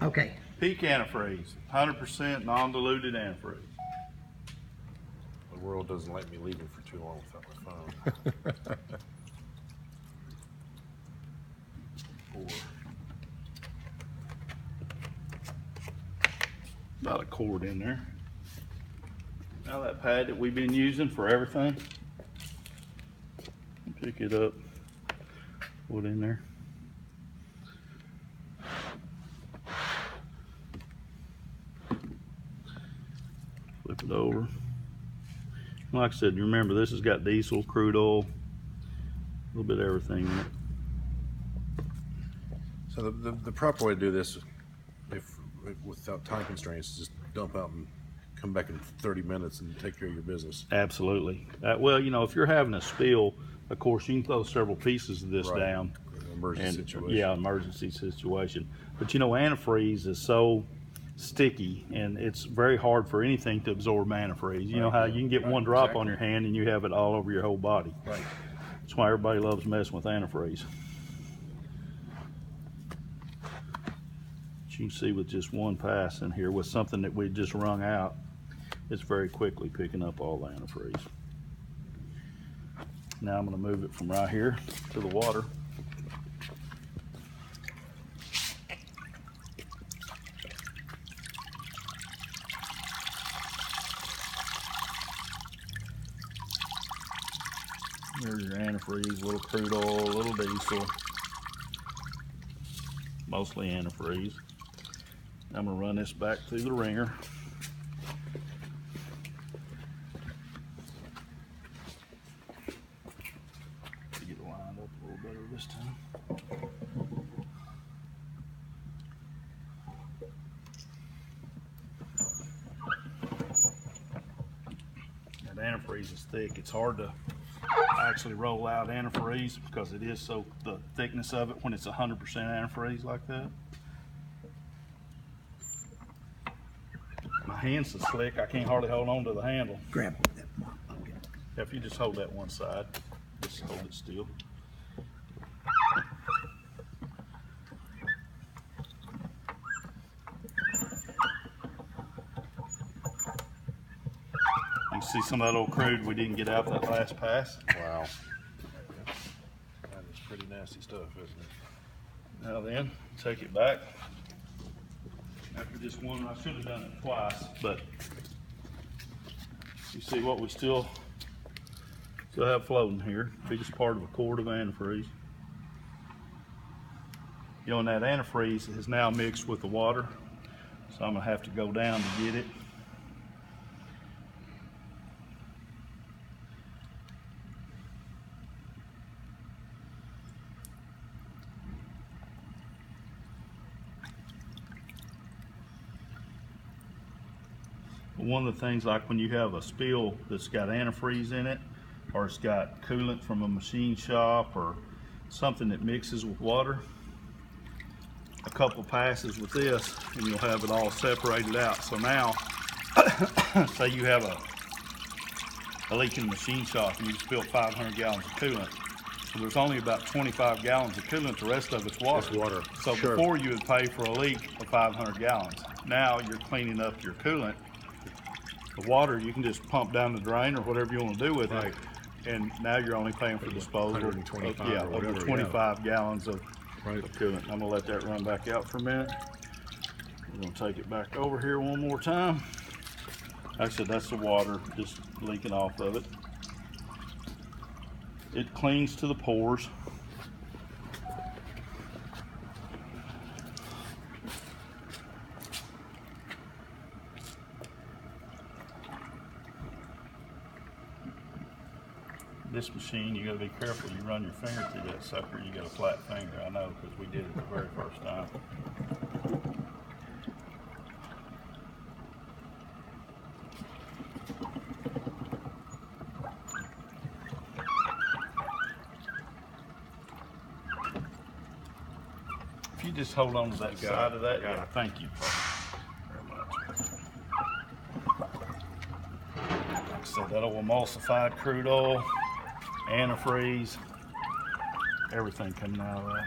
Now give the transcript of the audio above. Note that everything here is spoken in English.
Okay. Peak antifreeze, 100% non-diluted antifreeze. The world doesn't let me leave it for too long without my phone. About a quart in there. Now that pad that we've been using for everything, pick it up, put it in there. Flip it over. Like I said, you remember this has got diesel, crude oil, a little bit of everything in it. So the proper way to do this, if without time constraints, is just dump out and come back in 30 minutes and take care of your business. Absolutely. Well, you know, if you're having a spill, of course, you can throw several pieces of this down. Emergency situation. Yeah, emergency situation. But you know, antifreeze is so sticky, and it's very hard for anything to absorb antifreeze. You know how you can get one drop on your hand and you have it all over your whole body. Right. That's why everybody loves messing with antifreeze. You can see with just one pass in here with something that we just wrung out, it's very quickly picking up all the antifreeze. Now I'm going to move it from right here to the water. There's your antifreeze, a little crude oil, a little diesel, mostly antifreeze. I'm going to run this back through the wringer. Get it lined up a little better this time. That antifreeze is thick. It's hard to actually roll out antifreeze because it is so, the thickness of it when it's 100% antifreeze like that. My hand's so slick I can't hardly hold on to the handle. Grab that. Okay. If you just hold that one side, just hold it still. You can see some of that old crude we didn't get out that last pass. Wow. That is pretty nasty stuff, isn't it? Now then, take it back. After this one, I should have done it twice, but you see what we still have floating here. Biggest part of a quart of antifreeze. You know, and that antifreeze is now mixed with the water, so I'm gonna have to go down to get it. One of the things, like when you have a spill that's got antifreeze in it, or it's got coolant from a machine shop or something that mixes with water, a couple passes with this and you'll have it all separated out. So now, say you have a leak in the machine shop and you spilled 500 gallons of coolant. So there's only about 25 gallons of coolant, the rest of it's water. It's water. So before you would pay for a leak of 500 gallons. Now you're cleaning up your coolant. The water you can just pump down the drain or whatever you want to do with it, and now you're only paying for disposal of, of the 25 gallons of coolant. I'm gonna let that run back out for a minute. We're gonna take it back over here one more time. Like I said, that's the water just leaking off of it. It cleans to the pores. This machine, you got to be careful. You run your finger through that sucker, you got a flat finger. I know because we did it the very first time. If you just hold on to that side of that, yeah, thank you very much. Like I said, that old emulsified crude oil, antifreeze, everything coming out of that.